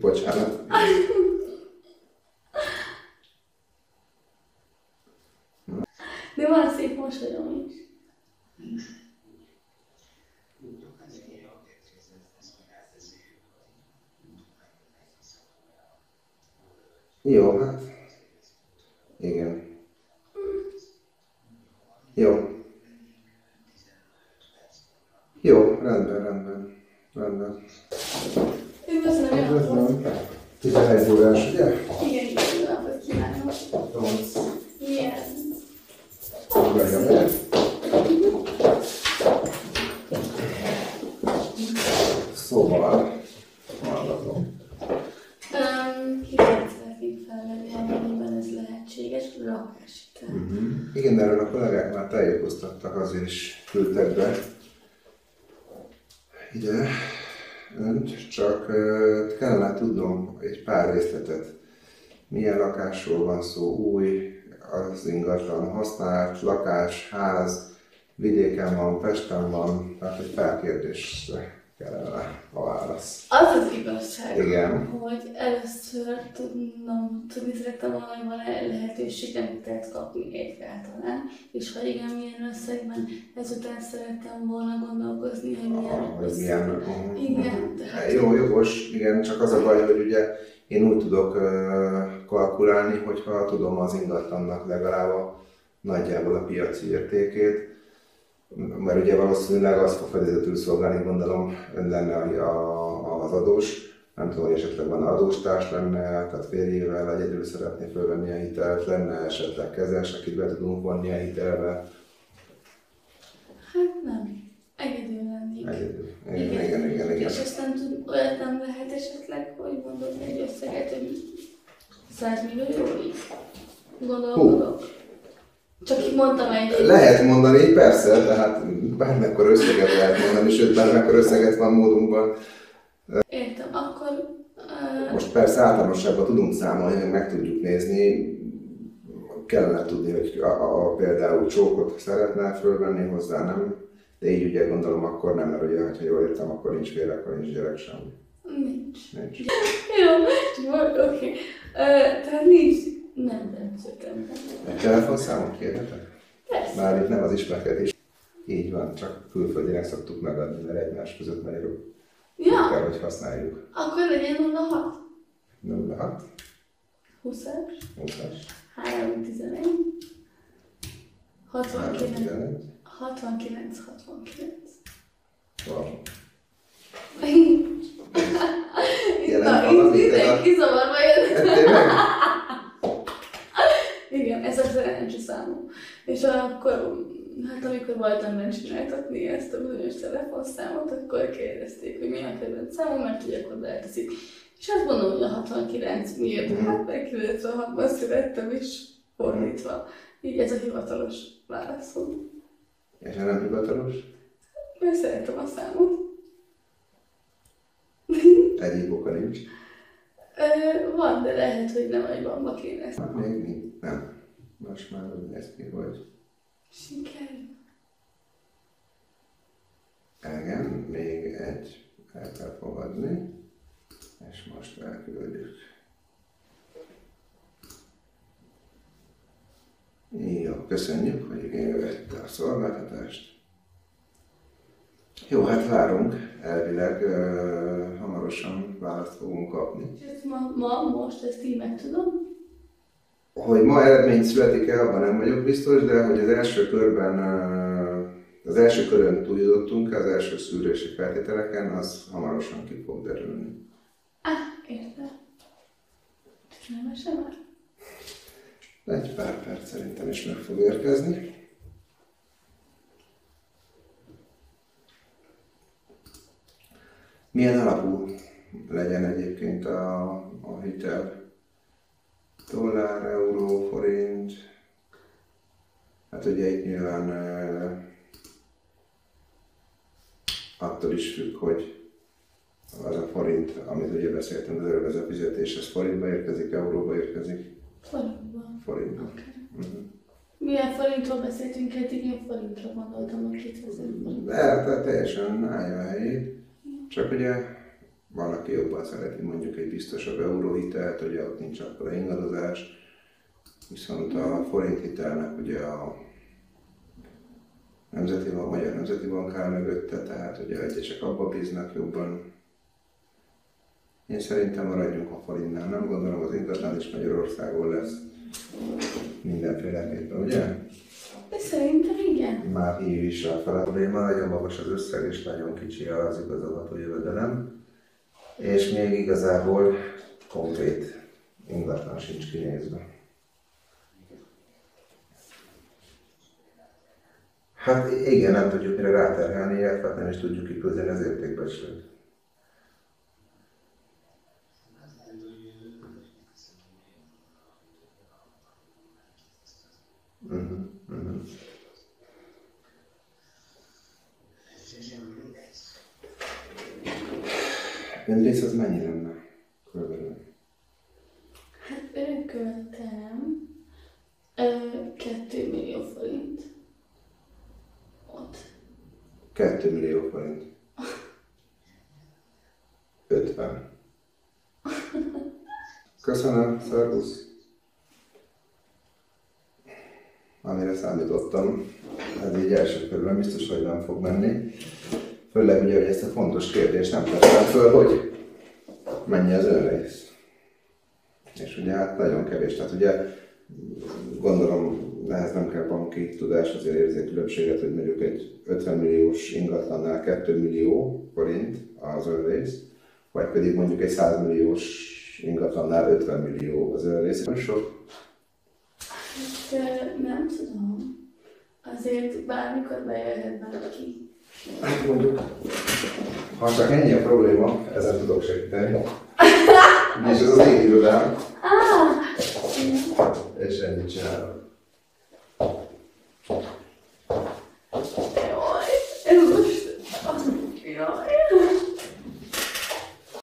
Bocsánat. De van szép mosolyom is. Jó, hát. Igen. Jó. Jó, rendben. Üdvözlöm, jó napot! Üdvözlöm. 11 órás, ugye? Igen, jó napot kívánok! Milyen? Várjam el. Szóval, hallgatom. Hitelt szeretnék felvenni, amennyiben ez lehetséges, lakáshitel. Igen, erről a kollégák már tájékoztattak, azért is küldtek be ide önt, csak kellene tudnom egy pár részletet. Milyen lakásról van szó, új, az ingatlan használt, lakás, ház, vidéken van, Pesten van, tehát egy pár kérdésre kellene a válasz. Az az igazság, Igen. hogy először tudni szerettem volna, hogy van-e lehetőségem hitelt kapni egyáltalán, és ha igen, milyen összegben, ezután szerettem volna gondolkozni, hogy milyen összegben. Igen. Tehát... Jó, jogos, igen, csak az a baj, hogy ugye én úgy tudok kalkulálni, hogyha tudom az ingatlannak legalább nagyjából a piaci értékét, mert ugye valószínűleg az fog fedezetül szolgálni, gondolom, ön lenne az adós. Nem tudom, hogy esetleg van adóstárs lenne, tehát férjével egyedül szeretné fölvenni a hitelt, lenne esetleg kezes, akit be tudunk vonni a hitelbe. Hát nem. Egyedül lennék. Egyedül. Igen. És aztán olyat nem lehet esetleg, hogy mondod egy összeget, hogy 100 millióig gondolkodok. Csak így mondtam egy... Lehet mondani, persze, tehát bármekkor összeget lehet mondani, sőt bármekkor összeget van módunkban. Értem, akkor... Most persze általánosságban tudunk számolni, meg tudjuk nézni. Kellene tudni, hogy például csókot szeretne fölvenni hozzá, nem? De így ugye gondolom akkor nem, mert ugye, ha jól értem, akkor nincs fél, akkor nincs gyerek semmi. Nincs. Nincs. Jó, oké. Tehát nincs... Nem szöktem. Egy telefonszámot kérhetek? Persze. Már itt nem az ismerkedés. Így van, csak külföldinek szoktuk megadni, mert egymás között magyarul. Ja. Kell, hogy használjuk. Akkor legyen 06. 06. 20-as. 20-as. 311. 69. 311. 69. 69. Wow. Na, mindenki zavarba jön. Tényleg? Igen, ez a szerencsé számom. És akkor, hát amikor voltam benne csináltatni ezt a bizonyos telefonszámot, akkor kérdezték, hogy mi a kedvenc számom, mert ugye akkor beleteszik. És azt mondom, hogy a 69 miért? Hát meg 96-ban születtem, és fordítva. Így ez a hivatalos válaszom. És nem hivatalos? Mert szeretem a számot. Egyéb oka nincs. Van, de lehet, hogy nem egybanba kéne ezt. Hát még nincs. Nem. Most már úgy néz ki, hogy... Siker. Igen, még egy el kell fogadni. És most elküldjük. Jó, köszönjük, hogy igénybe vette a szolgáltatást. Jó, hát várunk. Elvileg hamarosan választ fogunk kapni. És ezt most ezt így megtudom? Hogy ma eredmény születik-e, abban nem vagyok biztos, de hogy az első körben, az első körön túljutottunk, az első szűrési feltételeken, az hamarosan ki fog derülni. Értem. Nem esem már? Egy pár perc szerintem is meg fog érkezni. Milyen alapú legyen egyébként a hitel? Dollár, euró, forint. Hát ugye itt nyilván attól is függ, hogy az a forint, amit ugye beszéltünk, az előbb ez a fizetés, ez forintba érkezik, euróba érkezik? Forintban. Forintba. Okay. Milyen forintról beszéltünk eddig? Én forintra gondoltam, hogy 2000 forint. De teljesen állja a helyét. Csak ugye Valaki jobban szereti mondjuk egy biztosabb euróhitelt, ugye ott nincs akkora ingadozás, viszont a forint hitelnek ugye a Magyar Nemzeti Bank áll mögötte, tehát ugye egyesek abba bíznak jobban. Én szerintem maradjunk a forintnál, nem gondolom az ingatlan is Magyarországon lesz mindenféleképpen, ugye? De szerintem igen. Már hív is a fel a probléma, nagyon magas az összeg és nagyon kicsi az igazolható jövedelem. És még igazából konkrét ingatlan sincs kinézve. Hát igen, nem tudjuk mire ráterhelni, illetve nem is tudjuk kiküldeni az értékbecslőt. Öndrész az mennyi lenne? Körülbelül. Hát örököltem 2 millió forint. Ott. 2 millió forint. 50. Köszönöm, szervusz. Amire számítottam, ez így első körülön biztos, hogy nem fog menni. Főleg ugye, hogy ezt a fontos kérdést nem tettem föl, hogy mennyi az önrész. És ugye hát nagyon kevés, tehát ugye gondolom ehhez nem kell banki tudás, azért érzék különbséget, hogy mondjuk egy 50 milliós ingatlannál 2 millió forint az önrész, vagy pedig mondjuk egy 100 milliós ingatlannál 50 millió az önrész. Sok? Hát nem tudom. Azért bármikor bejöhet valaki. Hát mondjuk, ha csak ennyi a probléma, ezen tudok segíteni. És ez az én irodám. És ennyit csinálok.